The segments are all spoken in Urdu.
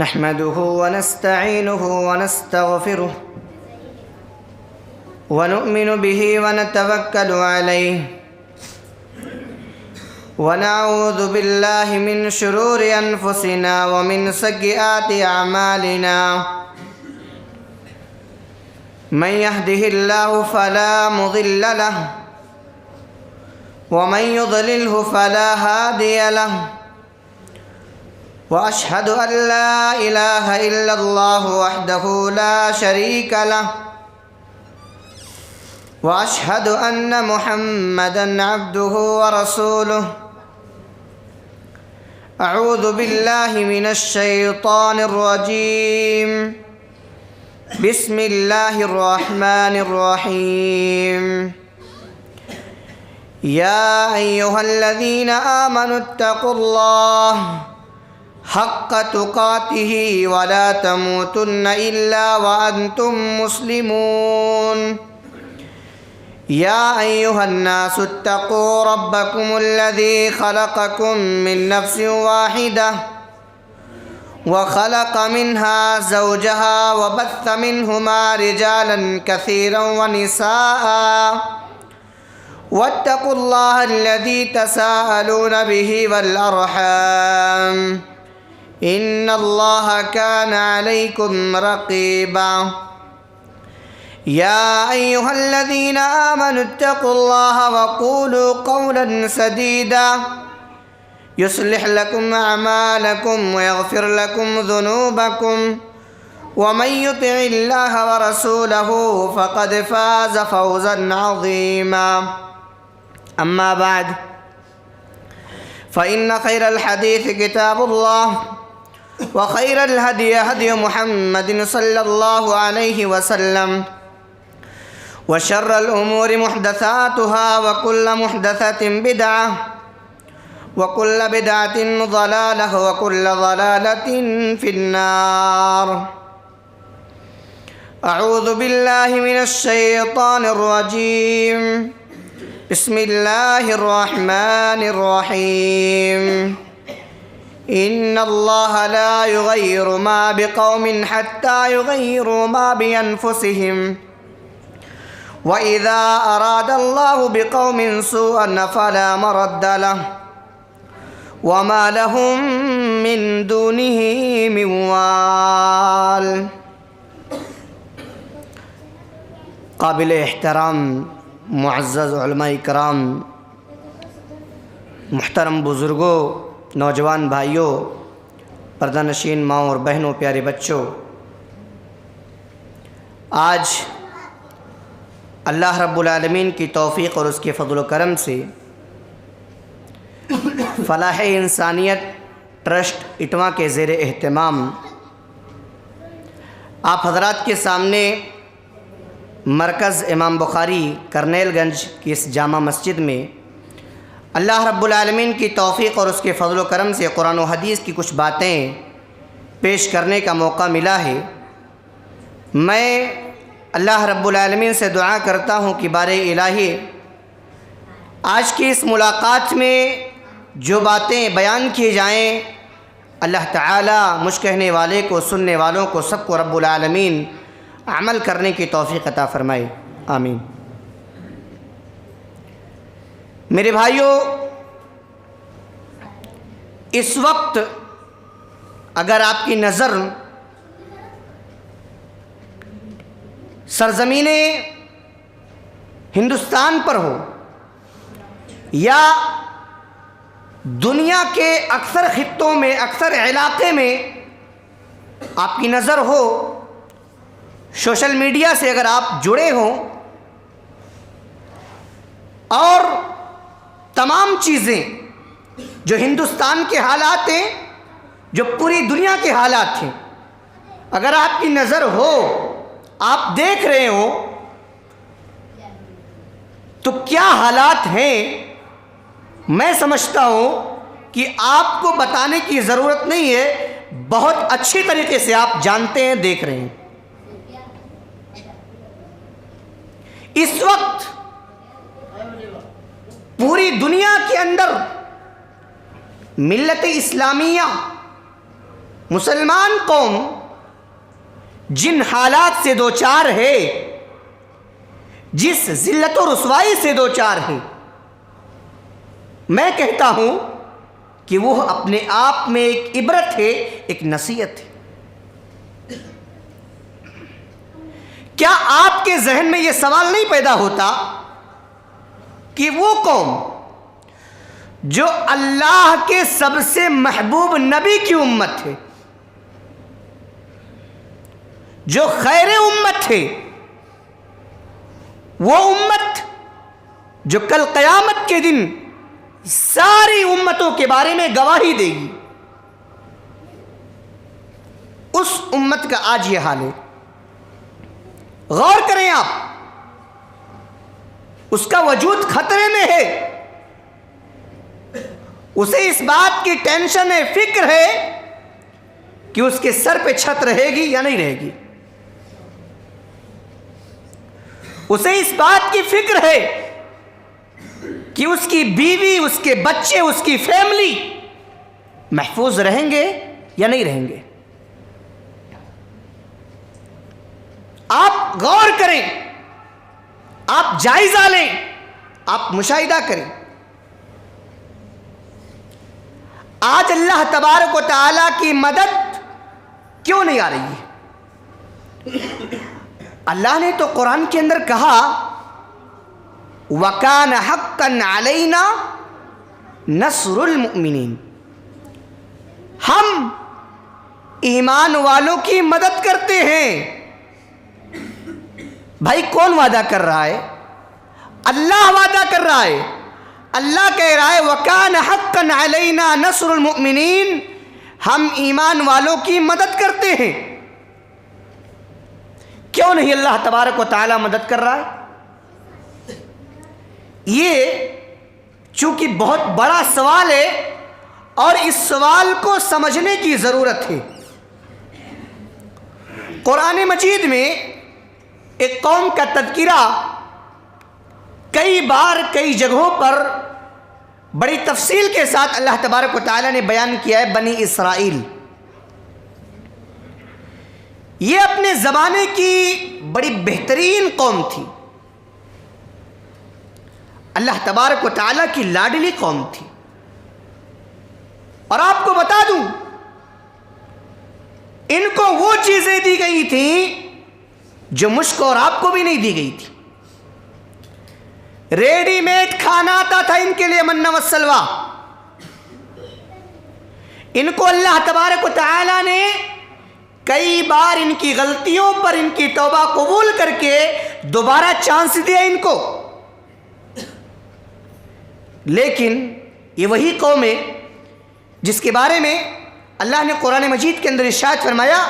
نحمده ونستعينه ونستغفره ونؤمن به ونتوكل عليه ونعوذ بالله من شرور أنفسنا ومن سيئات أعمالنا من يهده الله فلا مضل له ومن يضلله فلا هادي له وأشهد أن لا إله إلا الله وحده لا شريك له وأشهد أن محمدًا عبده ورسوله أعوذ بالله من الشيطان الرجيم بسم الله الرحمن الرحيم يا أيها الذين آمنوا اتقوا الله حق تقاته ولا تموتن إلا وأنتم مسلمون يا أيها الناس اتقوا ربكم الذي خلقكم من نفس واحدة وخلق منها زوجها وبث منهما رجالا كثيرا ونساء واتقوا الله الذي تساءلون به والأرحام إن الله كان عليكم رقيبا يا أيها الذين آمنوا اتقوا الله وقولوا قولا سديدا يصلح لكم أعمالكم ويغفر لكم ذنوبكم ومن يطع الله ورسوله فقد فاز فوزا عظيما أما بعد فإن خير الحديث كتاب الله وخير الهدي هدي محمد صلى الله عليه وسلم وشر الأمور محدثاتها وكل محدثة بدعة وكل بدعة ضلالة وكل ضلالة في النار أعوذ بالله من الشيطان الرجيم بسم الله الرحمن الرحيم إن الله لا يغير ما بقوم حتى يغيروا ما بأنفسهم وإذا أراد الله بقوم سوءا فلا مرد له وما لهم من دونه من وال. قابل احترام معزز علماء کرام، محترم بزرگوں، نوجوان بھائیوں، پردہ نشین ماؤں اور بہنوں، پیارے بچوں، آج اللہ رب العالمین کی توفیق اور اس کے فضل و کرم سے فلاح انسانیت ٹرسٹ اٹواں کے زیر اہتمام آپ حضرات کے سامنے مرکز امام بخاری کرنیل گنج کی اس جامع مسجد میں اللہ رب العالمین کی توفیق اور اس کے فضل و کرم سے قرآن و حدیث کی کچھ باتیں پیش کرنے کا موقع ملا ہے۔ میں اللہ رب العالمین سے دعا کرتا ہوں کہ بارِ الہی آج کی اس ملاقات میں جو باتیں بیان کی جائیں، اللہ تعالیٰ مجھ کہنے والے کو، سننے والوں کو، سب کو رب العالمین عمل کرنے کی توفیق عطا فرمائے، آمین۔ میرے بھائیوں، اس وقت اگر آپ کی نظر سرزمین ہندوستان پر ہو یا دنیا کے اکثر خطوں میں، اکثر علاقے میں آپ کی نظر ہو، سوشل میڈیا سے اگر آپ جڑے ہوں اور تمام چیزیں جو ہندوستان کے حالات ہیں، جو پوری دنیا کے حالات ہیں، اگر آپ کی نظر ہو، آپ دیکھ رہے ہو تو کیا حالات ہیں، میں سمجھتا ہوں کہ آپ کو بتانے کی ضرورت نہیں ہے، بہت اچھی طریقے سے آپ جانتے ہیں، دیکھ رہے ہیں۔ اس وقت پوری دنیا کے اندر ملت اسلامیہ مسلمان قوم جن حالات سے دوچار ہے، جس ذلت و رسوائی سے دوچار ہے، میں کہتا ہوں کہ وہ اپنے آپ میں ایک عبرت ہے، ایک نصیحت ہے۔ کیا آپ کے ذہن میں یہ سوال نہیں پیدا ہوتا کہ وہ قوم جو اللہ کے سب سے محبوب نبی کی امت ہے، جو خیر امت ہے، وہ امت جو کل قیامت کے دن ساری امتوں کے بارے میں گواہی دے گی، اس امت کا آج یہ حال ہے۔ غور کریں آپ، اس کا وجود خطرے میں ہے، اسے اس بات کی ٹینشن ہے، فکر ہے کہ اس کے سر پہ چھت رہے گی یا نہیں رہے گی، اسے اس بات کی فکر ہے کہ اس کی بیوی، اس کے بچے، اس کی فیملی محفوظ رہیں گے یا نہیں رہیں گے۔ آپ غور کریں، آپ جائزہ لیں، آپ مشاہدہ کریں۔ آج اللہ تبارک و تعالیٰ کی مدد کیوں نہیں آ رہی ہے؟ اللہ نے تو قرآن کے اندر کہا وَكَانَ حَقًّا عَلَيْنَا نَصْرُ الْمُؤْمِنِينَ، ہم ایمان والوں کی مدد کرتے ہیں۔ بھائی کون وعدہ کر رہا ہے؟ اللہ وعدہ کر رہا ہے۔ اللہ کہہ رہا ہے وَكَانَ حَقًّا عَلَيْنَا نَصْرُ الْمُؤْمِنِينَ، ہم ایمان والوں کی مدد کرتے ہیں۔ کیوں نہیں اللہ تبارک و تعالیٰ مدد کر رہا ہے؟ یہ چونکہ بہت بڑا سوال ہے اور اس سوال کو سمجھنے کی ضرورت ہے۔ قرآن مجید میں ایک قوم کا تذکرہ کئی بار کئی جگہوں پر بڑی تفصیل کے ساتھ اللہ تبارک و تعالیٰ نے بیان کیا ہے، بنی اسرائیل۔ یہ اپنے زمانے کی بڑی بہترین قوم تھی، اللہ تبارک و تعالیٰ کی لاڈلی قوم تھی۔ اور آپ کو بتا دوں، ان کو وہ چیزیں دی گئی تھیں جو مجھ کو اور آپ کو بھی نہیں دی گئی تھی۔ ریڈی میڈ کھانا آتا تھا ان کے لیے، منہ والسلویٰ۔ ان کو اللہ تبارک و تعالیٰ نے کئی بار ان کی غلطیوں پر ان کی توبہ قبول کر کے دوبارہ چانس دیا ان کو، لیکن یہ وہی قوم ہے جس کے بارے میں اللہ نے قرآن مجید کے اندر ارشاد فرمایا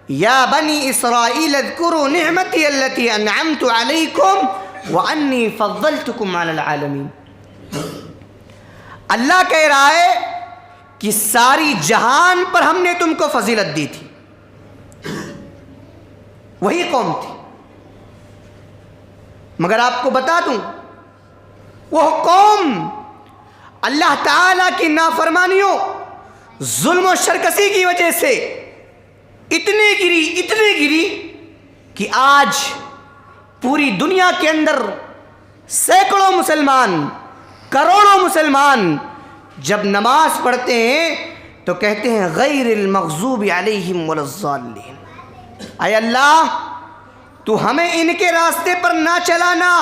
یا بنی اسرائیل اذکروا نعمتی التی انعمت علیکم وانی فضلتکم علی العالمین۔ اللہ کہہ رہا ہے کہ ساری جہان پر ہم نے تم کو فضیلت دی تھی، وہی قوم تھی۔ مگر آپ کو بتا دوں، وہ قوم اللہ تعالیٰ کی نافرمانیوں، ظلم و شرکسی کی وجہ سے اتنی گری کہ آج پوری دنیا کے اندر سینکڑوں مسلمان، کروڑوں مسلمان جب نماز پڑھتے ہیں تو کہتے ہیں غیر المغضوب علیہم ولا الضالین، اے اللہ تو ہمیں ان کے راستے پر نہ چلانا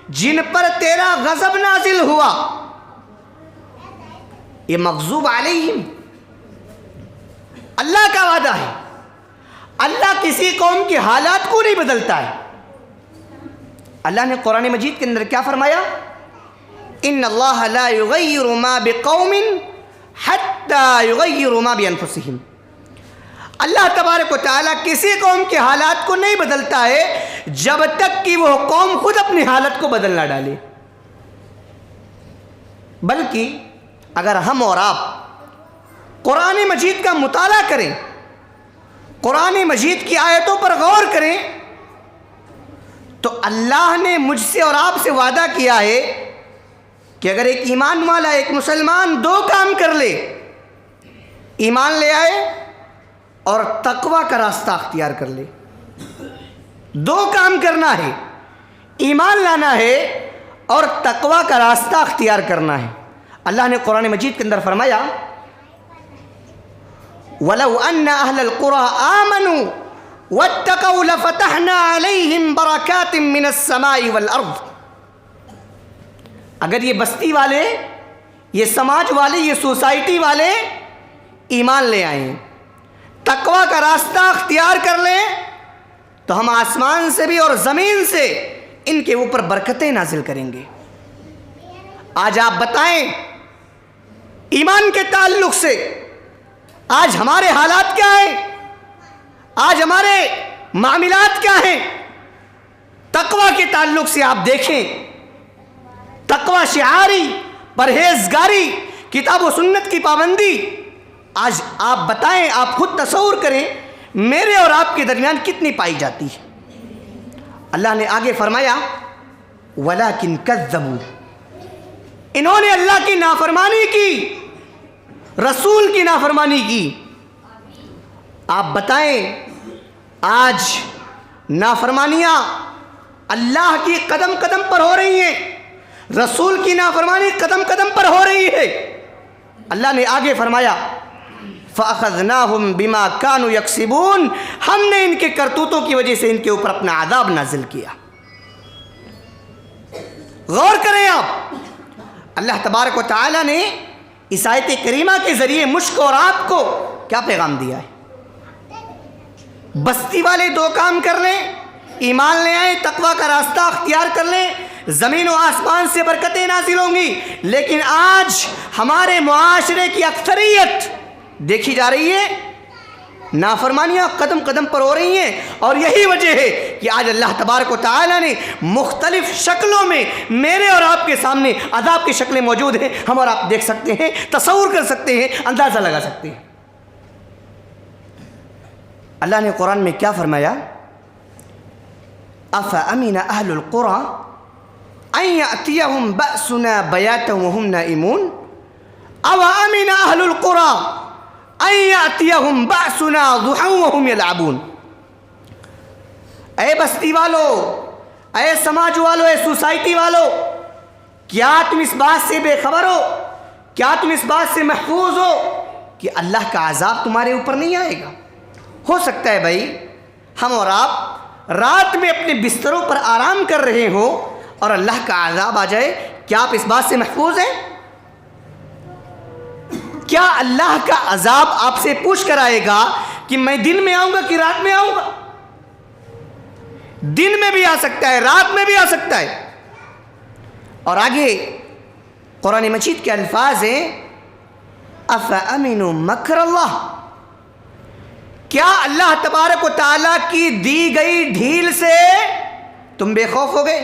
جن پر تیرا غضب نازل ہوا۔ یہ مغضوب علیہم اللہ کا وعدہ ہے۔ اللہ کسی قوم کی حالات کو نہیں بدلتا ہے۔ اللہ نے قرآن مجید کے اندر کیا فرمایا؟ ان اللہ لا یغیر ما بقوم حتی یغیروا ما بانفسہم۔ اللہ تبارک و تعالیٰ کسی قوم کے حالات کو نہیں بدلتا ہے جب تک کہ وہ قوم خود اپنی حالت کو بدل نہ ڈالے۔ بلکہ اگر ہم اور آپ قرآن مجید کا مطالعہ کریں، قرآن مجید کی آیتوں پر غور کریں، تو اللہ نے مجھ سے اور آپ سے وعدہ کیا ہے کہ اگر ایک ایمان والا، ایک مسلمان دو کام کر لے، ایمان لے آئے اور تقوی کا راستہ اختیار کر لے. دو کام کرنا ہے، ایمان لانا ہے اور تقوی کا راستہ اختیار کرنا ہے. اللہ نے قرآن مجید کے اندر فرمایا وَلَوْ أَنَّ أَهْلَ الْقُرَىٰ آمَنُوا وَاتَّقَوْا لَفَتَحْنَا عَلَيْهِمْ بَرَكَاتٍ مِّنَ السَّمَاءِ وَالْأَرْضِ. اگر یہ بستی والے، یہ سماج والے، یہ سوسائٹی والے ایمان لے آئیں، تقوی کا راستہ اختیار کر لیں، تو ہم آسمان سے بھی اور زمین سے ان کے اوپر برکتیں نازل کریں گے. آج آپ بتائیں ایمان کے تعلق سے آج ہمارے حالات کیا ہیں؟ آج ہمارے معاملات کیا ہیں؟ تقوی کے تعلق سے آپ دیکھیں، تقوی شعاری، پرہیزگاری، کتاب و سنت کی پابندی. آج آپ بتائیں، آپ خود تصور کریں میرے اور آپ کے درمیان کتنی پائی جاتی ہے. اللہ نے آگے فرمایا وَلَكِنْ كَذَّبُوا، انہوں نے اللہ کی نافرمانی کی، رسول کی نافرمانی کی. آپ بتائیں آج نافرمانیاں اللہ کی قدم قدم پر ہو رہی ہیں، رسول کی نافرمانی قدم قدم پر ہو رہی ہے. اللہ نے آگے فرمایا فَأَخَذْنَاهُمْ بِمَا كَانُوا يَكْسِبُونَ، ہم نے ان کے کرتوتوں کی وجہ سے ان کے اوپر اپنا عذاب نازل کیا. غور کریں آپ، اللہ تبارک و تعالی نے اس آیت کریمہ کے ذریعے مشک اور آپ کو کیا پیغام دیا ہے؟ بستی والے دو کام کر لیں، ایمان لے آئیں، تقوی کا راستہ اختیار کر لیں، زمین و آسمان سے برکتیں نازل ہوں گی. لیکن آج ہمارے معاشرے کی اکثریت دیکھی جا رہی ہے، نافرمانیاں قدم قدم پر ہو رہی ہیں. اور یہی وجہ ہے کہ آج اللہ تبارک و تعالی نے مختلف شکلوں میں میرے اور آپ کے سامنے عذاب کی شکلیں موجود ہیں. ہم اور آپ دیکھ سکتے ہیں، تصور کر سکتے ہیں، اندازہ لگا سکتے ہیں. اللہ نے قرآن میں کیا فرمایا؟ أَفَأَمِنَ أَهْلُ الْقُرَىٰ أَن يَأْتِيَهُمْ بَأْسُنَا بَيَاتًا وَهُمْ نَائِمُونَ أَوَأَمِنَ أَهْلُ الْقُرَىٰ أَن يَأْتِيَهُمْ بَأْسُنَا ضُحًى وَهُمْ يَلْعَبُونَ. اے بستی والو، اے سماج والو، اے سوسائٹی والو، کیا تم اس بات سے بے خبر ہو، کیا تم اس بات سے محفوظ ہو کہ اللہ کا عذاب تمہارے اوپر نہیں آئے گا؟ ہو سکتا ہے بھائی ہم اور آپ رات میں اپنے بستروں پر آرام کر رہے ہوں اور اللہ کا عذاب آ جائے. کیا آپ اس بات سے محفوظ ہیں؟ کیا اللہ کا عذاب آپ سے پوچھ کر آئے گا کہ میں دن میں آؤں گا کہ رات میں آؤں گا؟ دن میں بھی آ سکتا ہے، رات میں بھی آ سکتا ہے. اور آگے قرآن مجید کے الفاظ ہیں أَفَأَمِنُوا مَكْرَ اللَّهِ، کیا اللہ تبارک و تعالیٰ کی دی گئی ڈھیل سے تم بے خوف ہو گئے؟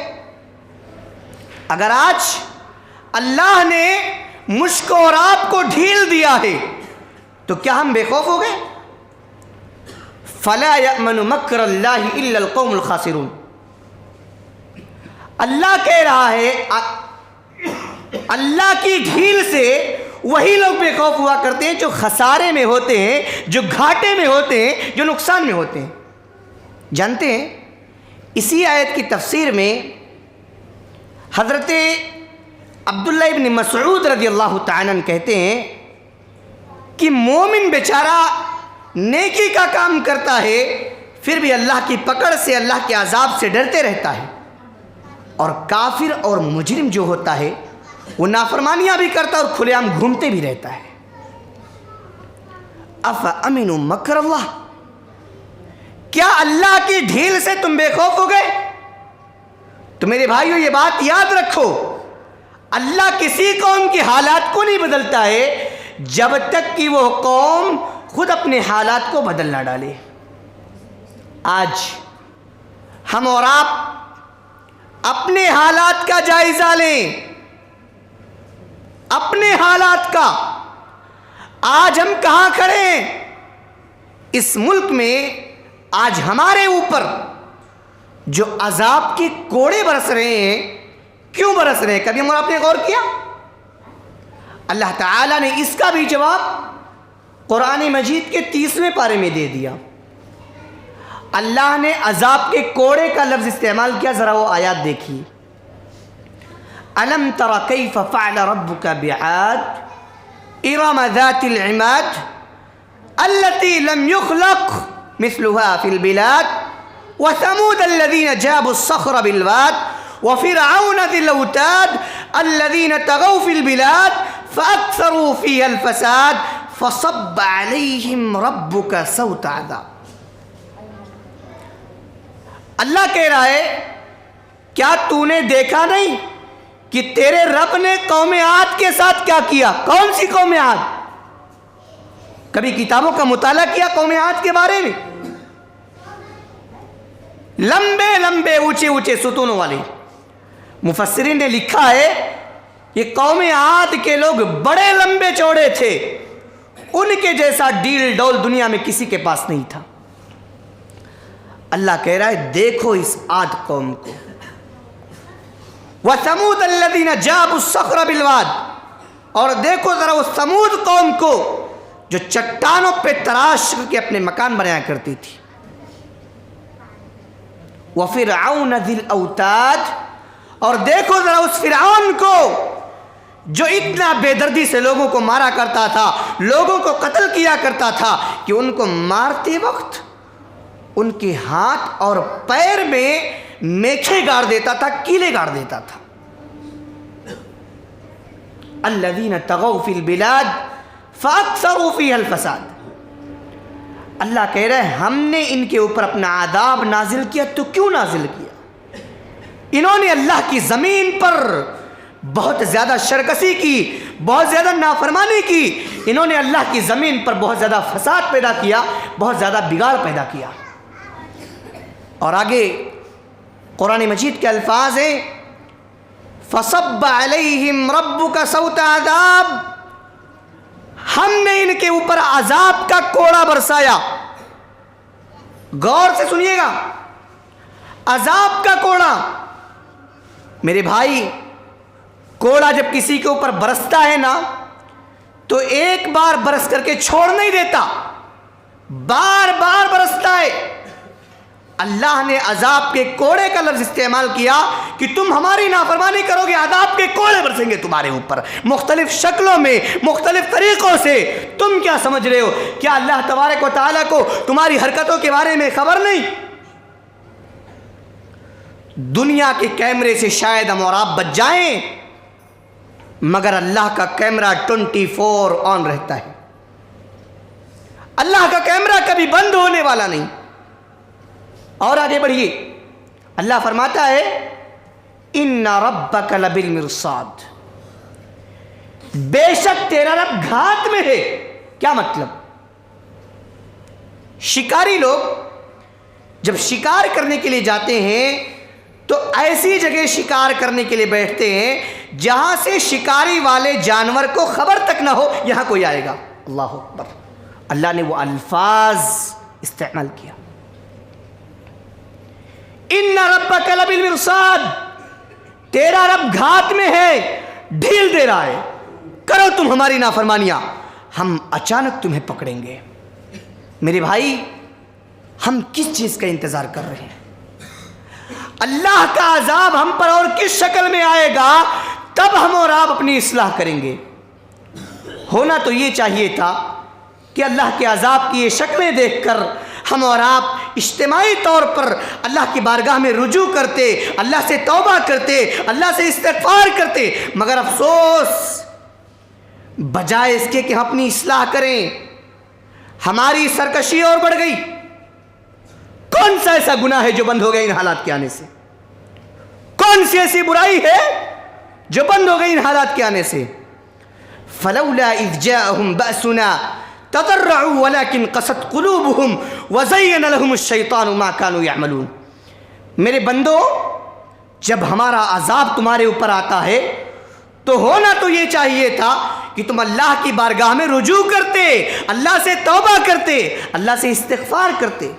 اگر آج اللہ نے مجھ کو اور آپ کو ڈھیل دیا ہے تو کیا ہم بے خوف ہو گئے؟ فَلَا يَأْمَنُ مَكْرَ اللَّهِ إِلَّا الْقَوْمُ الْخَاسِرُونَ. اللہ کہہ رہا ہے اللہ کی ڈھیل سے وہی لوگ بے خوف ہوا کرتے ہیں جو خسارے میں ہوتے ہیں، جو گھاٹے میں ہوتے ہیں، جو نقصان میں ہوتے ہیں. جانتے ہیں اسی آیت کی تفسیر میں حضرت عبداللہ ابن مسعود رضی اللہ تعالیٰ عنہ کہتے ہیں کہ مومن بیچارہ نیکی کا کام کرتا ہے پھر بھی اللہ کی پکڑ سے، اللہ کے عذاب سے ڈرتے رہتا ہے، اور کافر اور مجرم جو ہوتا ہے وہ نافرمانیاں بھی کرتا ہے اور کھلے عام گھومتے بھی رہتا ہے. أَفَأَمِنُوا مَكْرَ اللَّهِ، کیا اللہ کی ڈھیل سے تم بے خوف ہو گئے؟ تو میرے بھائیو یہ بات یاد رکھو، اللہ کسی قوم کے حالات کو نہیں بدلتا ہے جب تک کہ وہ قوم خود اپنے حالات کو بدل نہ ڈالے. آج ہم اور آپ اپنے حالات کا جائزہ لیں، اپنے حالات کا. آج ہم کہاں کھڑے ہیں؟ اس ملک میں آج ہمارے اوپر جو عذاب کے کوڑے برس رہے ہیں، کیوں برس رہے ہیں؟ کبھی ہم اور آپ نے غور کیا؟ اللہ تعالیٰ نے اس کا بھی جواب قرآن مجید کے 30ویں پارے میں دے دیا. اللہ نے عذاب کے کوڑے کا لفظ استعمال کیا، ذرا وہ آیات دیکھیے. الم تر کیف فعل ربک بعاد ارم ذات العماد التي لم يخلق مثلها في البلاد وثمود الذين جابوا الصخر بالواد وفرعون ذي الاوتاد الذين طغوا في البلاد فاكثروا فيها الفساد فصب عليهم ربك سوط عذاب. اللہ کہہ رہا ہے کیا تو نے دیکھا نہیں کہ تیرے رب نے قوم عاد کے ساتھ کیا کیا؟ کون سی قوم عاد؟ کبھی کتابوں کا مطالعہ کیا قوم عاد کے بارے میں؟ لمبے لمبے اونچے اونچے ستونوں والے. مفسرین نے لکھا ہے یہ قوم عاد کے لوگ بڑے لمبے چوڑے تھے، ان کے جیسا ڈیل ڈول دنیا میں کسی کے پاس نہیں تھا. اللہ کہہ رہا ہے دیکھو اس عاد قوم کو. وَثَمُودَ الَّذِينَ جَابُوا الصَّخْرَ بِالْوَادِ، اور دیکھو ذرا وہ ثمود قوم کو جو چٹانوں پہ تراش کے اپنے مکان بنایا کرتی تھی. وَفِرْعَوْنَ ذِي الْأَوْتَادِ، اور دیکھو ذرا اس فرعون کو جو اتنا بے دردی سے لوگوں کو مارا کرتا تھا، لوگوں کو قتل کیا کرتا تھا کہ ان کو مارتے وقت ان کے ہاتھ اور پیر میں میکھے گاڑ دیتا تھا، کیلے گاڑ دیتا تھا. الذین طغوا فی البلاد فاکثروا فیہا الفساد. اللہ کہہ رہے ہیں ہم نے ان کے اوپر اپنا عذاب نازل کیا. تو کیوں نازل کیا؟ انہوں نے اللہ کی زمین پر بہت زیادہ شرکسی کی، بہت زیادہ نافرمانی کی. انہوں نے اللہ کی زمین پر بہت زیادہ فساد پیدا کیا، بہت زیادہ بگاڑ پیدا کیا. اور آگے قرآن مجید کے الفاظ ہیں فَصَبَّ عَلَيْهِمْ رَبُّكَ سَوْطَ عَذَابٍ، ہم نے ان کے اوپر عذاب کا کوڑا برسایا. غور سے سنیے گا، عذاب کا کوڑا. میرے بھائی کوڑا جب کسی کے اوپر برستا ہے نا تو ایک بار برس کر کے چھوڑ نہیں دیتا، بار بار برستا ہے. اللہ نے عذاب کے کوڑے کا لفظ استعمال کیا کہ تم ہماری نافرمانی کرو گے، عذاب کے کوڑے برسیں گے تمہارے اوپر مختلف شکلوں میں، مختلف طریقوں سے. تم کیا سمجھ رہے ہو؟ کیا اللہ تبارک و تعالیٰ کو تمہاری حرکتوں کے بارے میں خبر نہیں؟ دنیا کے کیمرے سے شاید ہم اور آپ بچ جائیں، مگر اللہ کا کیمرہ 24 آن رہتا ہے. اللہ کا کیمرہ کبھی بند ہونے والا نہیں. اور آگے بڑھیے، اللہ فرماتا ہے ان ربک لبالمرصاد، بے شک تیرا رب گھات میں ہے. کیا مطلب؟ شکاری لوگ جب شکار کرنے کے لیے جاتے ہیں تو ایسی جگہ شکار کرنے کے لیے بیٹھتے ہیں جہاں سے شکاری والے جانور کو خبر تک نہ ہو یہاں کوئی آئے گا. اللہ اکبر. اللہ نے وہ الفاظ استعمال کیا ان ربک لبالمرصاد، تیرا رب گھات میں ہے، ڈھیل دے رہا ہے. کرو تم ہماری نافرمانیاں، ہم اچانک تمہیں پکڑیں گے. میرے بھائی ہم کس چیز کا انتظار کر رہے ہیں؟ اللہ کا عذاب ہم پر اور کس شکل میں آئے گا تب ہم اور آپ اپنی اصلاح کریں گے. ہونا تو یہ چاہیے تھا کہ اللہ کے عذاب کی یہ شکلیں دیکھ کر ہم اور آپ اجتماعی طور پر اللہ کی بارگاہ میں رجوع کرتے، اللہ سے توبہ کرتے، اللہ سے استغفار کرتے. مگر افسوس، بجائے اس کے کہ ہم اپنی اصلاح کریں ہماری سرکشی اور بڑھ گئی. کون سا ایسا گناہ ہے جو بند ہو گیا ان حالات کے آنے سے؟ کون سی ایسی برائی ہے جو بند ہو گئی ان حالات کے آنے سے؟ فلولا اذ جاءهم بأسنا تضرعوا ولكن قست قلوبهم وزين لهم الشيطان ما كانوا يعملون. میرے بندو، جب ہمارا عذاب تمہارے اوپر آتا ہے تو ہونا تو یہ چاہیے تھا کہ تم اللہ کی بارگاہ میں رجوع کرتے، اللہ سے توبہ کرتے، اللہ سے استغفار کرتے.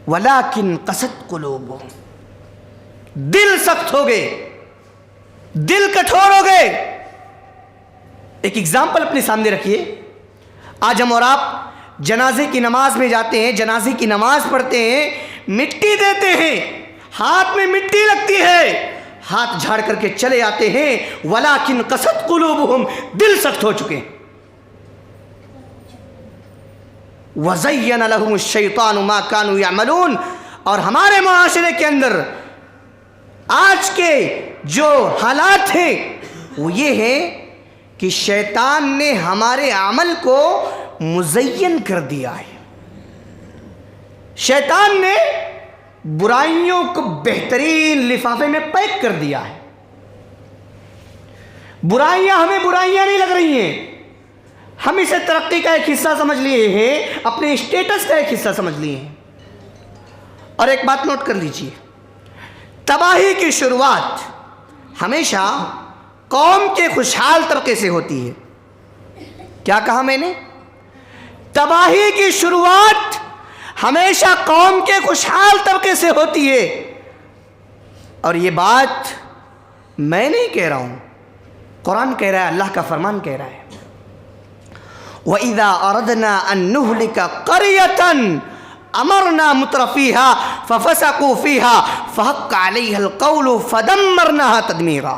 ولیکن قست قلوبہم، دل سخت ہو گئے، دل کٹھور ہو گئے. ایک ایگزامپل اپنے سامنے رکھیے. آج ہم اور آپ جنازے کی نماز میں جاتے ہیں، جنازے کی نماز پڑھتے ہیں، مٹی دیتے ہیں، ہاتھ میں مٹی لگتی ہے، ہاتھ جھاڑ کر کے چلے آتے ہیں، وَلَكِنْ قَسَتْ قُلُوبُهُمْ، دل سخت ہو چکے ہیں۔ وَزَيَّنَ لَهُمُ الشَّيْطَانُ مَا كَانُوا يَعْمَلُونَ، اور ہمارے معاشرے کے اندر آج کے جو حالات ہیں وہ یہ ہے کہ شیطان نے ہمارے عمل کو مزین کر دیا ہے۔ شیطان نے برائیوں کو بہترین لفافے میں پیک کر دیا ہے۔ برائیاں ہمیں برائیاں نہیں لگ رہی ہیں، ہم اسے ترقی کا ایک حصہ سمجھ لیے ہیں، اپنے اسٹیٹس کا ایک حصہ سمجھ لیے ہیں۔ اور ایک بات نوٹ کر لیجئے، تباہی کی شروعات ہمیشہ قوم کے خوشحال طبقے سے ہوتی ہے۔ کیا کہا میں نے؟ تباہی کی شروعات ہمیشہ قوم کے خوشحال طبقے سے ہوتی ہے، اور یہ بات میں نہیں کہہ رہا ہوں، قرآن کہہ رہا ہے، اللہ کا فرمان کہہ رہا ہے۔ وَإِذَا أَرَدْنَا أَن نُهْلِكَ قَرْيَةً أَمَرْنَا مُتْرَفِيهَا فَفَسَقُوا فِيهَا فَحَقَّ عَلَيْهَا الْقَوْلُ فَدَمَّرْنَاهَا تَدْمِيرًا۔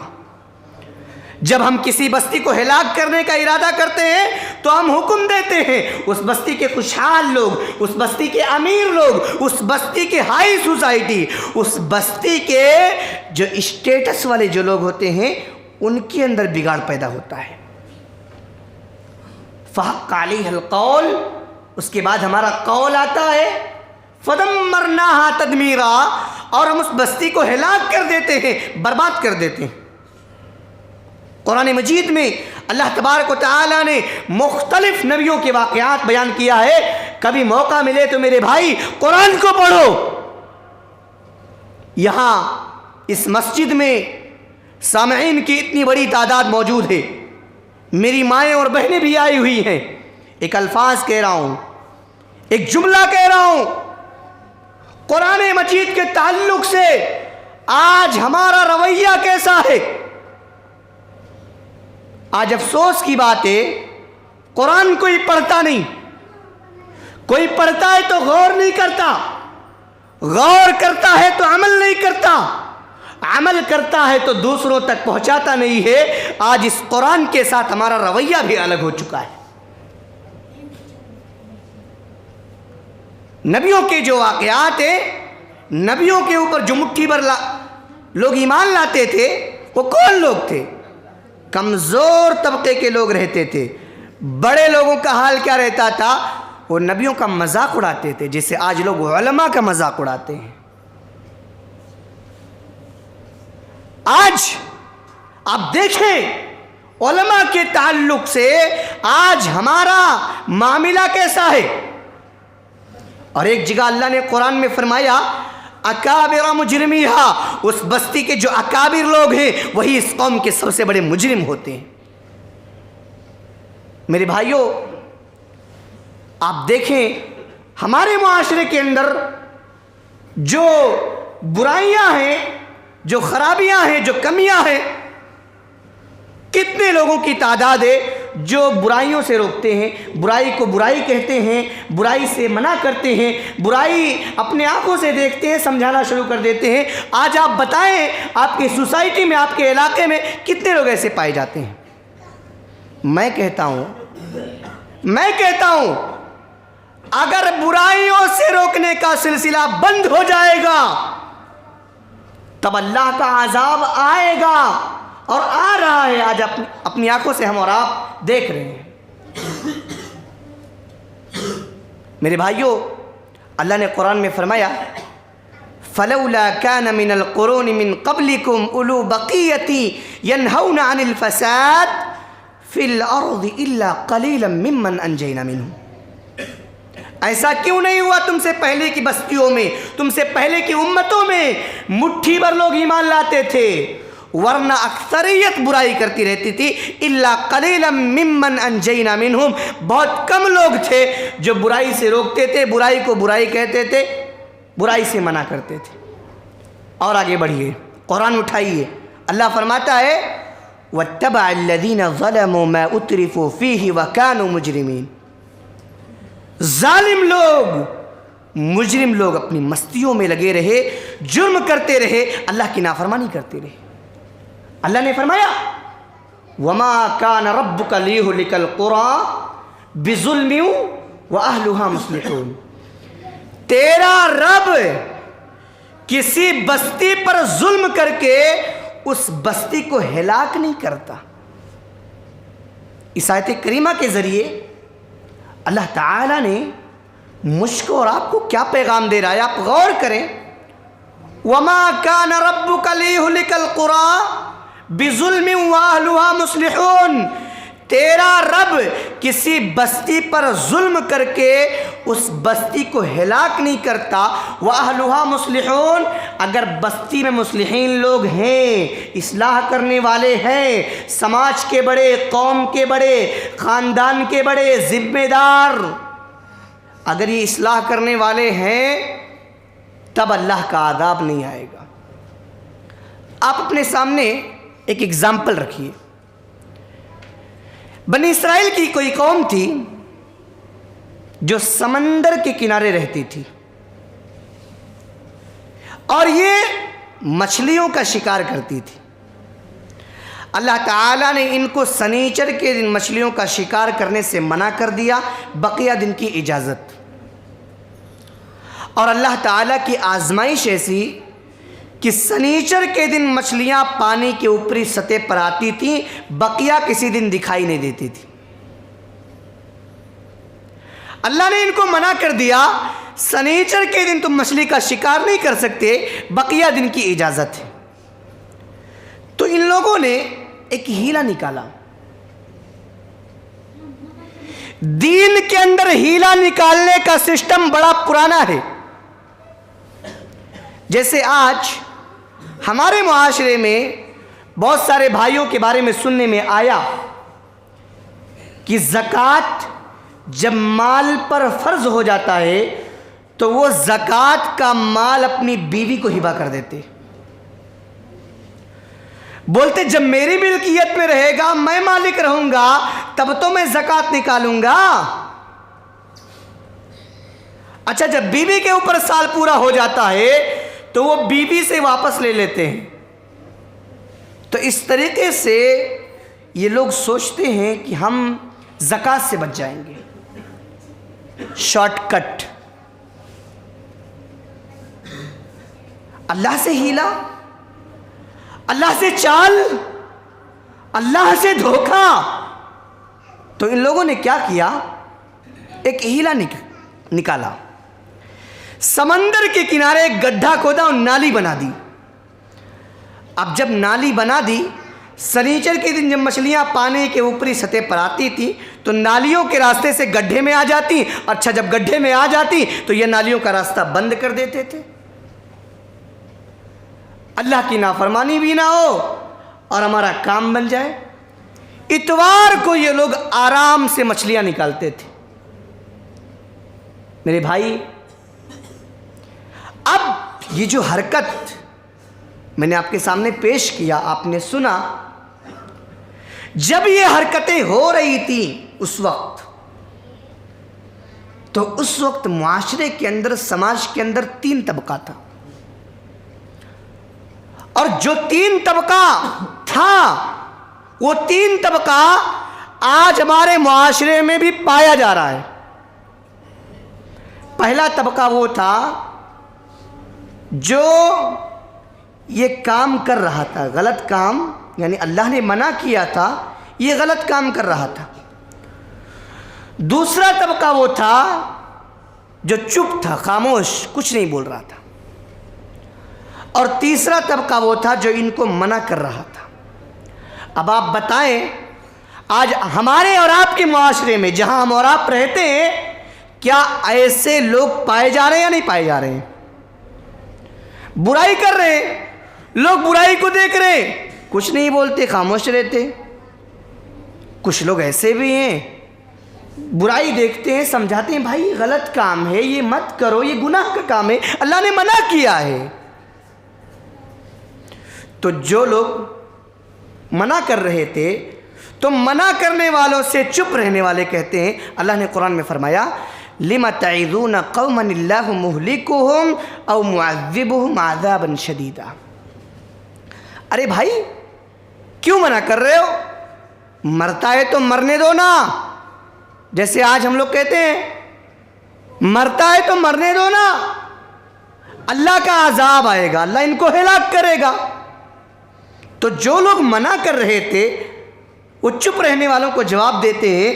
جب ہم کسی بستی کو ہلاک کرنے کا ارادہ کرتے ہیں تو ہم حکم دیتے ہیں، اس بستی کے خوشحال لوگ، اس بستی کے امیر لوگ، اس بستی کے ہائی سوسائٹی، اس بستی کے جو اسٹیٹس والے جو لوگ ہوتے ہیں ان کے اندر بگاڑ پیدا ہوتا ہے۔ فحق علیہ القول، اس کے بعد ہمارا قول آتا ہے، فدمرناها تدمیرا، اور ہم اس بستی کو ہلاک کر دیتے ہیں، برباد کر دیتے ہیں۔ قرآن مجید میں اللہ تبارک و تعالیٰ نے مختلف نبیوں کے واقعات بیان کیا ہے، کبھی موقع ملے تو میرے بھائی قرآن کو پڑھو۔ یہاں اس مسجد میں سامعین کی اتنی بڑی تعداد موجود ہے، میری مائیں اور بہنیں بھی آئی ہوئی ہیں، ایک الفاظ کہہ رہا ہوں، ایک جملہ کہہ رہا ہوں، قرآن مجید کے تعلق سے آج ہمارا رویہ کیسا ہے؟ آج افسوس کی بات ہے، قرآن کوئی پڑھتا نہیں، کوئی پڑھتا ہے تو غور نہیں کرتا، غور کرتا ہے تو عمل نہیں کرتا، عمل کرتا ہے تو دوسروں تک پہنچاتا نہیں ہے۔ آج اس قرآن کے ساتھ ہمارا رویہ بھی الگ ہو چکا ہے۔ نبیوں کے جو واقعات ہیں، نبیوں کے اوپر جو مٹھی بھر لوگ ایمان لاتے تھے، وہ کون لوگ تھے؟ کمزور طبقے کے لوگ رہتے تھے۔ بڑے لوگوں کا حال کیا رہتا تھا؟ وہ نبیوں کا مذاق اڑاتے تھے، جیسے آج لوگ علماء کا مذاق اڑاتے ہیں۔ آج آپ دیکھیں علماء کے تعلق سے آج ہمارا معاملہ کیسا ہے۔ اور ایک جگہ اللہ نے قرآن میں فرمایا، اکابر مجرمیہا، اس بستی کے جو اکابر لوگ ہیں وہی اس قوم کے سب سے بڑے مجرم ہوتے ہیں۔ میرے بھائیوں، آپ دیکھیں ہمارے معاشرے کے اندر جو برائیاں ہیں، جو خرابیاں ہیں، جو کمیاں ہیں، کتنے لوگوں کی تعداد ہے جو برائیوں سے روکتے ہیں، برائی کو برائی کہتے ہیں، برائی سے منع کرتے ہیں، برائی اپنے آنکھوں سے دیکھتے ہیں، سمجھانا شروع کر دیتے ہیں۔ آج آپ بتائیں آپ کی سوسائٹی میں، آپ کے علاقے میں کتنے لوگ ایسے پائے جاتے ہیں؟ میں کہتا ہوں اگر برائیوں سے روکنے کا سلسلہ بند ہو جائے گا تب اللہ کا عذاب آئے گا، اور آ رہا ہے، آج اپنی آنکھوں سے ہم اور آپ دیکھ رہے ہیں۔ میرے بھائیوں، اللہ نے قرآن میں فرمایا، فَلَوْلَا كَانَ مِنَ الْقُرُونِ مِنْ قَبْلِكُمْ أُولُو بَقِيَّةٍ يَنْهَوْنَ عَنِ الْفَسَادِ فِي الْأَرْضِ إِلَّا قَلِيلًا مِّمَّنْ أَنْجَيْنَا مِنْهُمْ۔ ایسا کیوں نہیں ہوا تم سے پہلے کی بستیوں میں، تم سے پہلے کی امتوں میں مٹھی بھر لوگ ایمان لاتے تھے، ورنہ اکثریت برائی کرتی رہتی تھی۔ الا قلیلا ممن انجینا منہم، بہت کم لوگ تھے جو برائی سے روکتے تھے، برائی کو برائی کہتے تھے، برائی سے منع کرتے تھے۔ اور آگے بڑھیے، قرآن اٹھائیے، اللہ فرماتا ہے وَاتَّبَعَ الَّذِينَ ظَلَمُوا مَا أُتْرِفُوا فِيهِ وَكَانُوا مُجْرِمِينَ۔ ظالم لوگ، مجرم لوگ اپنی مستیوں میں لگے رہے، جرم کرتے رہے، اللہ کی نافرمانی کرتے رہے۔ اللہ نے فرمایا وَمَا كَانَ رَبُّكَ لِيُهْلِكَ الْقُرَىٰ بِظُلْمٍ وَأَهْلُهَا مُصْلِحُونَ، تیرا رب کسی بستی پر ظلم کر کے اس بستی کو ہلاک نہیں کرتا۔ اس آیت کریمہ کے ذریعے اللہ تعالیٰ نے مجھ کو اور آپ کو کیا پیغام دے رہا ہے، آپ غور کریں۔ وَمَا كَانَ رَبُّكَ لِيُهْلِكَ الْقُرَىٰ بِظُلْمٍ وَأَهْلُهَا مُصْلِحُونَ، تیرا رب کسی بستی پر ظلم کر کے اس بستی کو ہلاک نہیں کرتا۔ وَأَهْلُهَا مُصْلِحُونَ، اگر بستی میں مصلحین لوگ ہیں، اصلاح کرنے والے ہیں، سماج کے بڑے، قوم کے بڑے، خاندان کے بڑے، ذمہ دار، اگر یہ اصلاح کرنے والے ہیں تب اللہ کا عذاب نہیں آئے گا۔ آپ اپنے سامنے ایک اگزامپل رکھیے۔ بنی اسرائیل کی کوئی قوم تھی جو سمندر کے کنارے رہتی تھی، اور یہ مچھلیوں کا شکار کرتی تھی۔ اللہ تعالیٰ نے ان کو سنیچر کے دن مچھلیوں کا شکار کرنے سے منع کر دیا، بقیہ دن کی اجازت۔ اور اللہ تعالیٰ کی آزمائش ایسی کہ سنیچر کے دن مچھلیاں پانی کے اوپری سطح پر آتی تھیں، بقیہ کسی دن دکھائی نہیں دیتی تھی۔ اللہ نے ان کو منع کر دیا، سنیچر کے دن تم مچھلی کا شکار نہیں کر سکتے، بقیہ دن کی اجازت ہے۔ تو ان لوگوں نے ایک ہیلا نکالا۔ دین کے اندر ہیلا نکالنے کا سسٹم بڑا پرانا ہے۔ جیسے آج ہمارے معاشرے میں بہت سارے بھائیوں کے بارے میں سننے میں آیا کہ زکوٰۃ جب مال پر فرض ہو جاتا ہے تو وہ زکوٰۃ کا مال اپنی بیوی کو ہبہ کر دیتے، بولتے جب میری ملکیت میں رہے گا، میں مالک رہوں گا، تب تو میں زکوٰۃ نکالوں گا۔ اچھا، جب بیوی کے اوپر سال پورا ہو جاتا ہے تو وہ بیوی سے واپس لے لیتے ہیں۔ تو اس طریقے سے یہ لوگ سوچتے ہیں کہ ہم زکوٰۃ سے بچ جائیں گے، شارٹ کٹ۔ اللہ سے ہیلا، اللہ سے چال، اللہ سے دھوکہ۔ تو ان لوگوں نے کیا کیا، ایک ہیلا نکالا، سمندر کے کنارے ایک گڈھا کھودا اور نالی بنا دی۔ اب جب نالی بنا دی، سنیچر کے دن جب مچھلیاں پانی کے اوپری سطح پر آتی تھی تو نالیوں کے راستے سے گڈھے میں آ جاتی۔ اچھا، جب گڈھے میں آ جاتی تو یہ نالیوں کا راستہ بند کر دیتے تھے، اللہ کی نافرمانی بھی نہ ہو اور ہمارا کام بن جائے۔ اتوار کو یہ لوگ آرام سے مچھلیاں نکالتے تھے۔ میرے بھائی، اب یہ جو حرکت میں نے آپ کے سامنے پیش کیا، آپ نے سنا، جب یہ حرکتیں ہو رہی تھیں اس وقت، تو اس وقت معاشرے کے اندر، سماج کے اندر 3 طبقہ تھا، اور جو 3 طبقہ تھا وہ 3 طبقہ آج ہمارے معاشرے میں بھی پایا جا رہا ہے۔ پہلا طبقہ وہ تھا جو یہ کام کر رہا تھا، غلط کام، یعنی اللہ نے منع کیا تھا، یہ غلط کام کر رہا تھا۔ دوسرا طبقہ وہ تھا جو چپ تھا، خاموش، کچھ نہیں بول رہا تھا۔ اور تیسرا طبقہ وہ تھا جو ان کو منع کر رہا تھا۔ اب آپ بتائیں، آج ہمارے اور آپ کے معاشرے میں جہاں ہم اور آپ رہتے ہیں، کیا ایسے لوگ پائے جا رہے ہیں یا نہیں پائے جا رہے ہیں؟ برائی کر رہے ہیں، لوگ برائی کو دیکھ رہے ہیں، کچھ نہیں بولتے، خاموش رہتے۔ کچھ لوگ ایسے بھی ہیں، برائی دیکھتے ہیں، سمجھاتے ہیں بھائی غلط کام ہے، یہ مت کرو، یہ گناہ کا کام ہے، اللہ نے منع کیا ہے۔ تو جو لوگ منع کر رہے تھے، تو منع کرنے والوں سے چپ رہنے والے کہتے ہیں، اللہ نے قرآن میں فرمایا لم تعظون قوما اللہ مہلکہم او معذبہم عذابا شدیدا۔ ارے بھائی کیوں منع کر رہے ہو؟ مرتا ہے تو مرنے دو نا، جیسے آج ہم لوگ کہتے ہیں مرتا ہے تو مرنے دو نا، اللہ کا عذاب آئے گا، اللہ ان کو ہلاک کرے گا۔ تو جو لوگ منع کر رہے تھے وہ چپ رہنے والوں کو جواب دیتے ہیں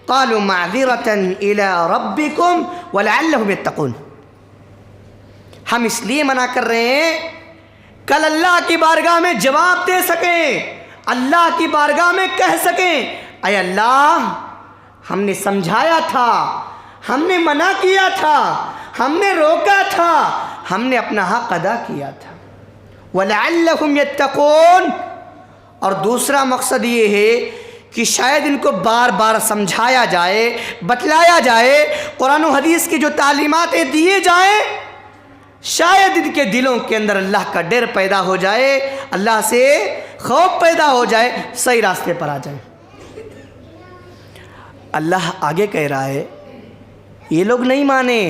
قالوا معذرة الى ربكم ولعلهم يتقون، ہم اس لیے منع کر رہے ہیں کل اللہ کی بارگاہ میں جواب دے سکیں، اللہ کی بارگاہ میں کہہ سکیں اے اللہ ہم نے سمجھایا تھا، ہم نے منع کیا تھا، ہم نے روکا تھا، ہم نے اپنا حق ادا کیا تھا۔ وَلَعَلَّهُمْ يَتَّقُونَ، اور دوسرا مقصد یہ ہے کہ شاید ان کو بار بار سمجھایا جائے، بتلایا جائے، قرآن و حدیث کی جو تعلیمات دیے جائیں، شاید ان کے دلوں کے اندر اللہ کا ڈر پیدا ہو جائے، اللہ سے خوف پیدا ہو جائے، صحیح راستے پر آ جائیں۔ اللہ آگے کہہ رہا ہے یہ لوگ نہیں مانے،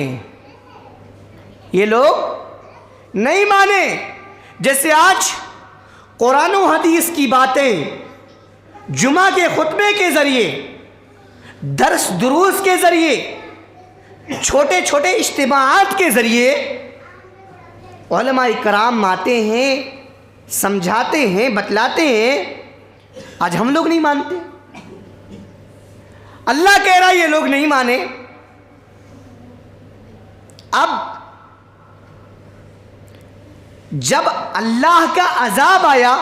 یہ لوگ نہیں مانے۔ جیسے آج قرآن و حدیث کی باتیں جمعہ کے خطبے کے ذریعے، درس دروس کے ذریعے، چھوٹے چھوٹے اجتماعات کے ذریعے علماء کرام آتے ہیں، سمجھاتے ہیں، بتلاتے ہیں، آج ہم لوگ نہیں مانتے۔ اللہ کہہ رہا ہے یہ لوگ نہیں مانے۔ اب جب اللہ کا عذاب آیا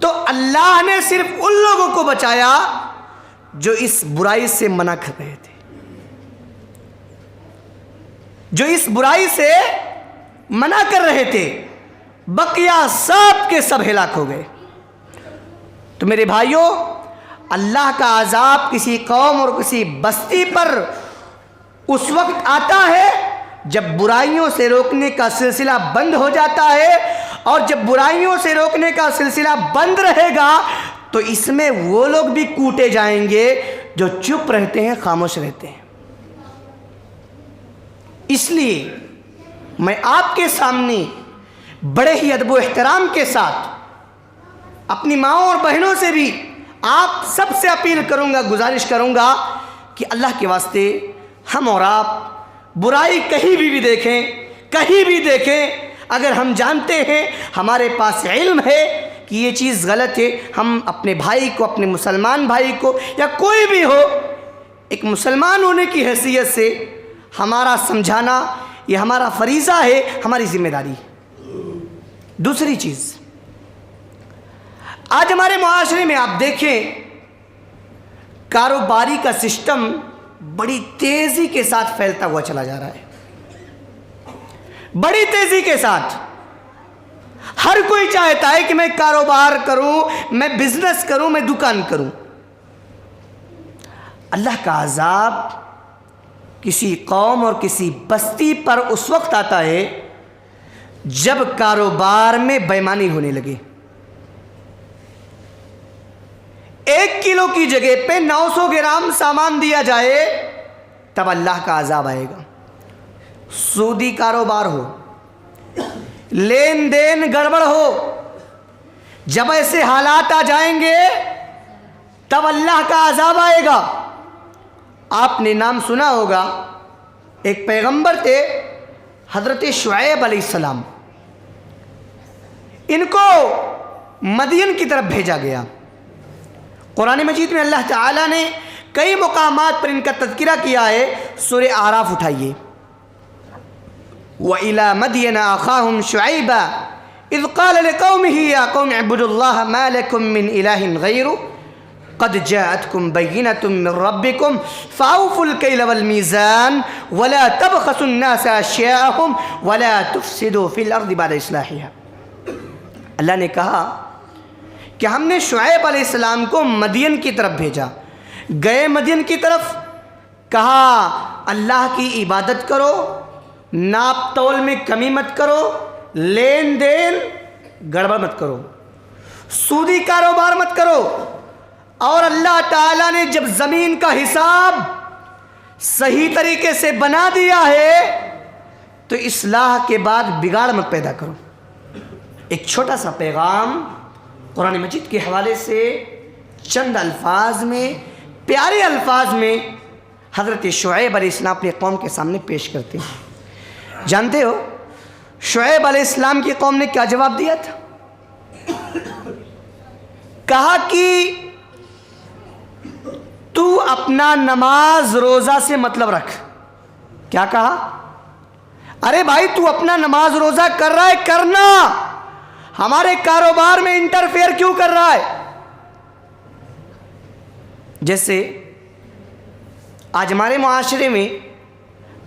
تو اللہ نے صرف ان لوگوں کو بچایا جو اس برائی سے منع کر رہے تھے، جو اس برائی سے منع کر رہے تھے، بقیہ سب کے سب ہلاک ہو گئے۔ تو میرے بھائیوں، اللہ کا عذاب کسی قوم اور کسی بستی پر اس وقت آتا ہے جب برائیوں سے روکنے کا سلسلہ بند ہو جاتا ہے، اور جب برائیوں سے روکنے کا سلسلہ بند رہے گا تو اس میں وہ لوگ بھی کوٹے جائیں گے جو چپ رہتے ہیں، خاموش رہتے ہیں۔ اس لیے میں آپ کے سامنے بڑے ہی ادب و احترام کے ساتھ اپنی ماؤں اور بہنوں سے بھی آپ سب سے اپیل کروں گا، گزارش کروں گا کہ اللہ کے واسطے ہم اور آپ برائی کہیں بھی دیکھیں، کہیں بھی دیکھیں، اگر ہم جانتے ہیں، ہمارے پاس علم ہے کہ یہ چیز غلط ہے، ہم اپنے بھائی کو، اپنے مسلمان بھائی کو، یا کوئی بھی ہو، ایک مسلمان ہونے کی حیثیت سے ہمارا سمجھانا یہ ہمارا فریضہ ہے، ہماری ذمہ داری ہے۔ دوسری چیز، آج ہمارے معاشرے میں آپ دیکھیں کاروباری کا سسٹم بڑی تیزی کے ساتھ پھیلتا ہوا چلا جا رہا ہے، بڑی تیزی کے ساتھ۔ ہر کوئی چاہتا ہے کہ میں کاروبار کروں، میں بزنس کروں، میں دکان کروں۔ اللہ کا عذاب کسی قوم اور کسی بستی پر اس وقت آتا ہے جب کاروبار میں بے ایمانی ہونے لگے۔ 1 کلو کی جگہ پہ 900 گرام سامان دیا جائے تب اللہ کا عذاب آئے گا۔ سودی کاروبار ہو، لین دین گڑبڑ ہو، جب ایسے حالات آ جائیں گے تب اللہ کا عذاب آئے گا۔ آپ نے نام سنا ہوگا، ایک پیغمبر تھے حضرت شعیب علیہ السلام، ان کو مدین کی طرف بھیجا گیا۔ قرآن مجید میں اللہ تعالیٰ نے کئی مقامات پر ان کا تذکرہ کیا ہے۔ سورہ اعراف اٹھائیے، وَإِلَى مَدْيَنَ أَخَاهُمْ شُعَيْبًا إِذْ قَالَ لِقَوْمِهِ يَا قَوْمِ اعْبُدُوا اللَّهَ مَا لَكُمْ مِنْ إِلَٰهٍ غَيْرُهُ قَدْ جَاءَتْكُمْ بَيِّنَةٌ مِّن رَّبِّكُمْ فَأَوْفُوا الْكَيْلَ وَالْمِيزَانَ وَلَا تَبْخَسُوا النَّاسَ أَشْيَاءَهُمْ وَلَا تُفْسِدُوا فِي الْأَرْضِ بَعْدَ إِصْلَاحِهَا۔ اللہ نے کہا کہ ہم نے شعیب علیہ السلام کو مدین کی طرف بھیجا، گئے مدین کی طرف، کہا اللہ کی عبادت کرو، ناپ تول میں کمی مت کرو، لین دین گڑبڑ مت کرو، سودی کاروبار مت کرو۔ اور اللہ تعالیٰ نے جب زمین کا حساب صحیح طریقے سے بنا دیا ہے تو اصلاح کے بعد بگاڑ مت پیدا کرو۔ ایک چھوٹا سا پیغام قرآن مجید کے حوالے سے چند الفاظ میں، پیارے الفاظ میں حضرت شعیب علیہ السلام اپنی قوم کے سامنے پیش کرتے ہیں۔ جانتے ہو شعیب علیہ السلام کی قوم نے کیا جواب دیا تھا؟ کہا کہ تو اپنا نماز روزہ سے مطلب رکھ۔ کیا کہا؟ ارے بھائی تو اپنا نماز روزہ کر رہا ہے، کرنا، ہمارے کاروبار میں انٹرفیئر کیوں کر رہا ہے؟ جیسے آج ہمارے معاشرے میں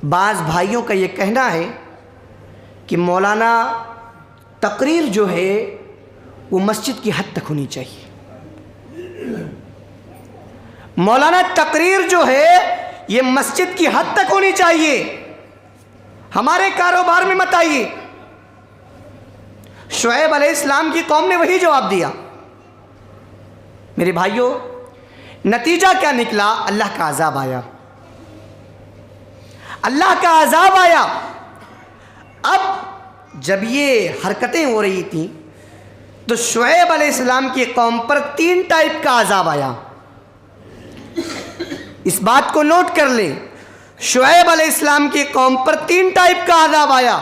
بعض بھائیوں کا یہ کہنا ہے کہ مولانا تقریر جو ہے وہ مسجد کی حد تک ہونی چاہیے، مولانا تقریر جو ہے یہ مسجد کی حد تک ہونی چاہیے، ہمارے کاروبار میں مت آئیے۔ شعیب علیہ السلام کی قوم نے وہی جواب دیا۔ میرے بھائیوں، نتیجہ کیا نکلا؟ اللہ کا عذاب آیا، اللہ کا عذاب آیا۔ اب جب یہ حرکتیں ہو رہی تھیں تو شعیب علیہ السلام کی قوم پر 3 ٹائپ کا عذاب آیا۔ اس بات کو نوٹ کر لیں، شعیب علیہ السلام کی قوم پر 3 ٹائپ کا عذاب آیا۔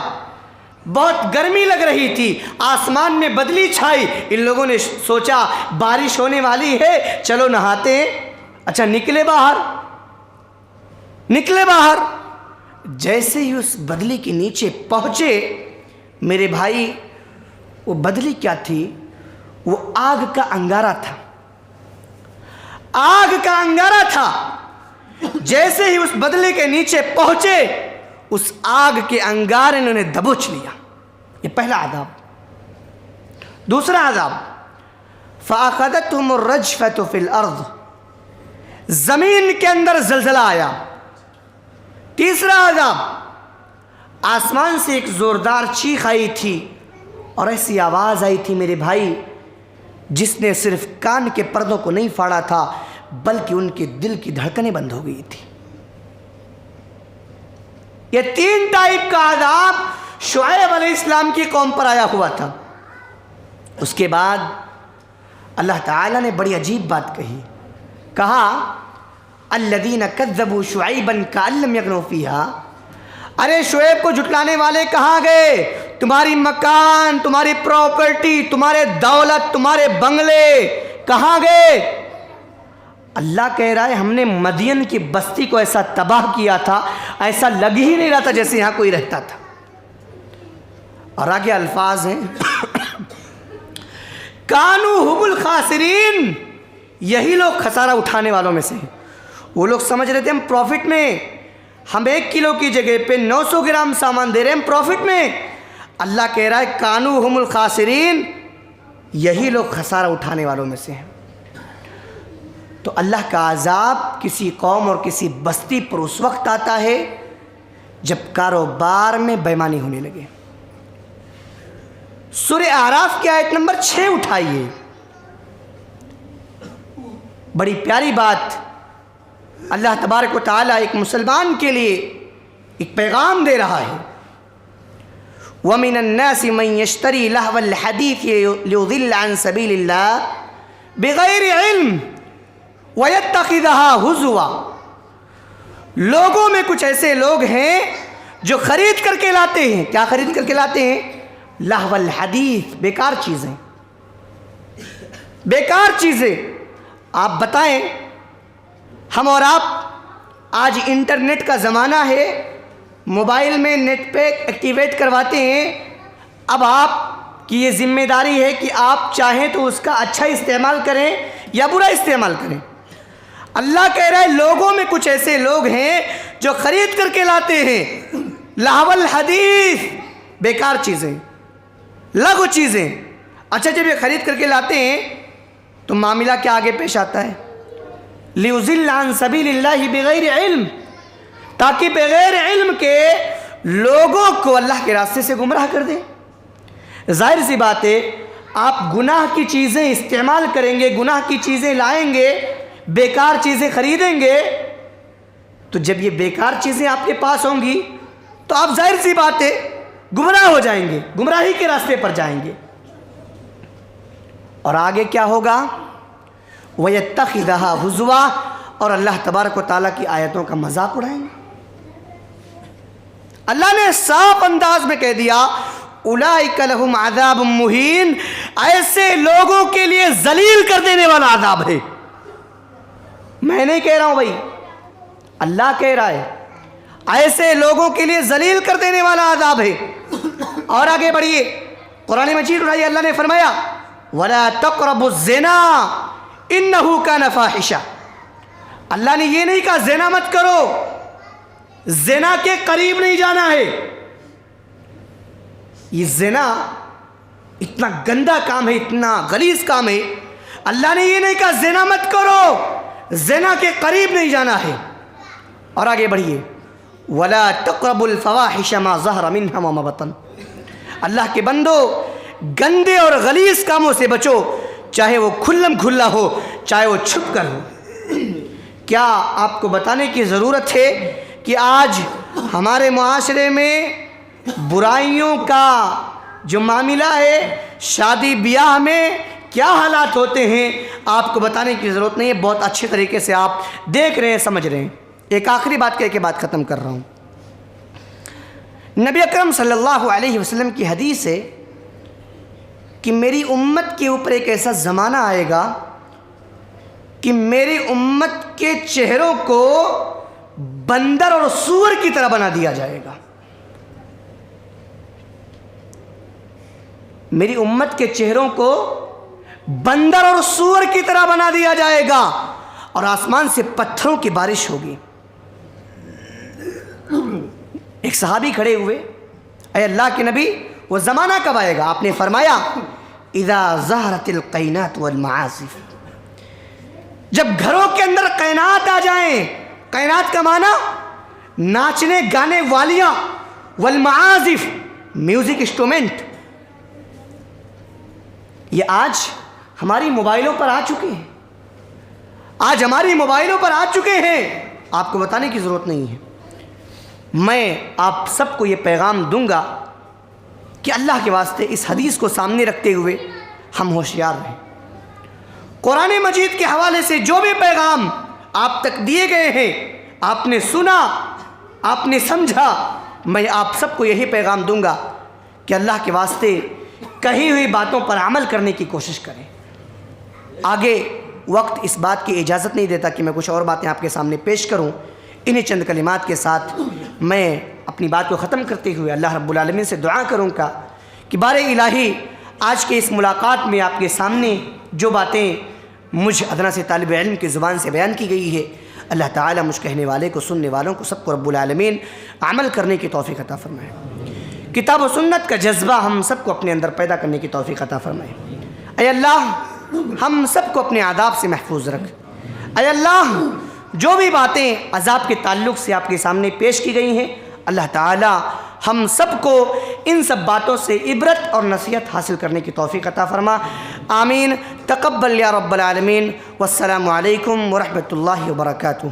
بہت گرمی لگ رہی تھی، آسمان میں بدلی چھائی، ان لوگوں نے سوچا بارش ہونے والی ہے، چلو نہاتے ہیں۔ اچھا نکلے باہر، جیسے ہی اس بدلی کے نیچے پہنچے میرے بھائی، وہ بدلی کیا تھی؟ وہ آگ کا انگارہ تھا، آگ کا انگارہ تھا۔ جیسے ہی اس بدلے کے نیچے پہنچے اس آگ کے انگارے نے انہیں دبوچ لیا۔ یہ پہلا عذاب۔ دوسرا عذاب، فَأَخَذَتْهُمُ الرَّجْفَةُ فِي الْأَرْضِ، زمین کے اندر زلزلہ آیا۔ تیسرا عذاب، آسمان سے ایک زوردار چیخ آئی تھی اور ایسی آواز آئی تھی میرے بھائی جس نے صرف کان کے پردوں کو نہیں پھاڑا تھا بلکہ ان کے دل کی دھڑکنیں بند ہو گئی تھی۔ یہ 3 ٹائپ کا عذاب شعیب علیہ السلام کی قوم پر آیا ہوا تھا۔ اس کے بعد اللہ تعالیٰ نے بڑی عجیب بات کہی، کہا الذین کذبوا شعیبا کأن لم یغنوا فیہا، ارے شعیب کو جھٹلانے والے کہاں گئے؟ تمہاری مکان، تمہاری پراپرٹی، تمہارے دولت، تمہارے بنگلے کہاں گئے؟ اللہ کہہ رہا ہے ہم نے مدین کی بستی کو ایسا تباہ کیا تھا، ایسا لگ ہی نہیں رہا تھا جیسے یہاں کوئی رہتا تھا۔ اور آگے الفاظ ہیں کانو ہم الخاسرین، یہی لوگ خسارہ اٹھانے والوں میں سے ہیں۔ وہ لوگ سمجھ رہے تھے ہم پروفٹ میں، ہم 1 کلو کی جگہ پہ 900 گرام سامان دے رہے ہیں، ہم پروفٹ میں۔ اللہ کہہ رہا ہے کانو ہم الخاسرین، یہی لوگ خسارہ اٹھانے والوں میں سے ہیں۔ تو اللہ کا عذاب کسی قوم اور کسی بستی پر اس وقت آتا ہے جب کاروبار میں بےایمانی ہونے لگے۔ سورہ اعراف کی آیت نمبر 6 اٹھائیے، بڑی پیاری بات اللہ تبارک و تعالیٰ ایک مسلمان کے لیے ایک پیغام دے رہا ہے۔ وَمِنَ النَّاسِ مَن يَشْتَرِي لَهْوَ الْحَدِيثِ لِيُضِلَّ عَن سَبِيلِ اللَّهِ بِغَيْرِ عِلْمٍ وَيَتَّخِذَهَا هُزُوًا، لوگوں میں کچھ ایسے لوگ ہیں جو خرید کر کے لاتے ہیں۔ کیا خرید کر کے لاتے ہیں؟ لہو الحدیث، بیکار چیزیں، بیکار چیزیں۔ آپ بتائیں، ہم اور آپ آج انٹرنیٹ کا زمانہ ہے، موبائل میں نیٹ پہ ایکٹیویٹ کرواتے ہیں۔ اب آپ کی یہ ذمہ داری ہے کہ آپ چاہیں تو اس کا اچھا استعمال کریں یا برا استعمال کریں۔ اللہ کہہ رہا ہے لوگوں میں کچھ ایسے لوگ ہیں جو خرید کر کے لاتے ہیں لہو الحدیث، بیکار چیزیں، لغو چیزیں۔ اچھا جب یہ خرید کر کے لاتے ہیں تو معاملہ کیا آگے پیش آتا ہے؟ لیضل عن سبیل اللہ بغیر علم، تاکہ بغیر علم کے لوگوں کو اللہ کے راستے سے گمراہ کر دیں۔ ظاہر سی بات ہے، آپ گناہ کی چیزیں استعمال کریں گے، گناہ کی چیزیں لائیں گے، بیکار چیزیں خریدیں گے تو جب یہ بیکار چیزیں آپ کے پاس ہوں گی تو آپ ظاہر سی بات ہے گمراہ ہو جائیں گے، گمراہی کے راستے پر جائیں گے۔ اور آگے کیا ہوگا؟ وَيَتَّخِذَهَا هُزُوًا، اور اللہ تبارک و تعالیٰ کی آیتوں کا مذاق اڑائیں گے۔ اللہ نے صاف انداز میں کہہ دیا اولئک لہم عذاب مہین، ایسے لوگوں کے لیے ذلیل کر دینے والا عذاب ہے۔ میں نہیں کہہ رہا ہوں بھائی، اللہ کہہ رہا ہے ایسے لوگوں کے لیے ذلیل کر دینے والا عذاب ہے۔ اور آگے بڑھیے، قرآن مجید اٹھائیے، اللہ نے فرمایا وَلَا تَقْرَبُوا الزِّنَا إِنَّهُ كَانَ فَاحِشًا، اللہ نے یہ نہیں کہا زنا مت کرو، زنا کے قریب نہیں جانا ہے۔ یہ زنا اتنا گندا کام ہے، اتنا غلیظ کام ہے، اللہ نے یہ نہیں کہا زنا مت کرو، زنا کے قریب نہیں جانا ہے۔ اور آگے بڑھیے وَلَا تَقْرَبُوا الْفَوَاحِشَ مَا ظَهَرَ مِنْهَا وَمَا بَطَنَ، اللہ کے بندو گندے اور غلیظ کاموں سے بچو، چاہے وہ کھلم کھلا ہو چاہے وہ چھپ کر ہو۔ کیا آپ کو بتانے کی ضرورت ہے کہ آج ہمارے معاشرے میں برائیوں کا جو معاملہ ہے، شادی بیاہ میں کیا حالات ہوتے ہیں، آپ کو بتانے کی ضرورت نہیں ہے، بہت اچھے طریقے سے آپ دیکھ رہے ہیں، سمجھ رہے ہیں۔ ایک آخری بات کہہ کے بات ختم کر رہا ہوں۔ نبی اکرم صلی اللہ علیہ وسلم کی حدیث ہے کہ میری امت کے اوپر ایک ایسا زمانہ آئے گا کہ میری امت کے چہروں کو بندر اور سور کی طرح بنا دیا جائے گا۔ میری امت کے چہروں کو بندر اور سور کی طرح بنا دیا جائے گا، اور آسمان سے پتھروں کی بارش ہوگی۔ ایک صحابی کھڑے ہوئے، اے اللہ کے نبی وہ زمانہ کب آئے گا؟ آپ نے فرمایا اذا ظہرت القینات والمعازف، جب گھروں کے اندر قینات آ جائیں۔ قینات کا معنی ناچنے گانے والیاں، والمعازف میوزک انسٹرومنٹ، یہ آج ہماری موبائلوں پر آ چکے ہیں، آج ہماری موبائلوں پر آ چکے ہیں، آپ کو بتانے کی ضرورت نہیں ہے۔ میں آپ سب کو یہ پیغام دوں گا کہ اللہ کے واسطے اس حدیث کو سامنے رکھتے ہوئے ہم ہوشیار رہیں۔ قرآن مجید کے حوالے سے جو بھی پیغام آپ تک دیے گئے ہیں، آپ نے سنا، آپ نے سمجھا، میں آپ سب کو یہی پیغام دوں گا کہ اللہ کے واسطے کہی ہوئی باتوں پر عمل کرنے کی کوشش کریں۔ آگے وقت اس بات کی اجازت نہیں دیتا کہ میں کچھ اور باتیں آپ کے سامنے پیش کروں۔ انہیں چند کلمات کے ساتھ میں اپنی بات کو ختم کرتے ہوئے اللہ رب العالمین سے دعا کروں گا کہ بار الہی آج کے اس ملاقات میں آپ کے سامنے جو باتیں مجھ ادنا سے طالب علم کی زبان سے بیان کی گئی ہے، اللہ تعالیٰ مجھ کہنے والے کو، سننے والوں کو، سب کو رب العالمین عمل کرنے کی توفیق عطا فرمائے۔ کتاب و سنت کا جذبہ ہم سب کو اپنے اندر پیدا کرنے کی توفیق عطا فرمائے۔ اے اللہ ہم سب کو اپنے آداب سے محفوظ رکھ۔ اے اللہ جو بھی باتیں عذاب کے تعلق سے آپ کے سامنے پیش کی گئی ہیں، اللہ تعالی ہم سب کو ان سب باتوں سے عبرت اور نصیحت حاصل کرنے کی توفیق عطا فرما۔ آمین۔ تقبل یا رب العالمین۔ والسلام علیکم ورحمۃ اللہ وبرکاتہ۔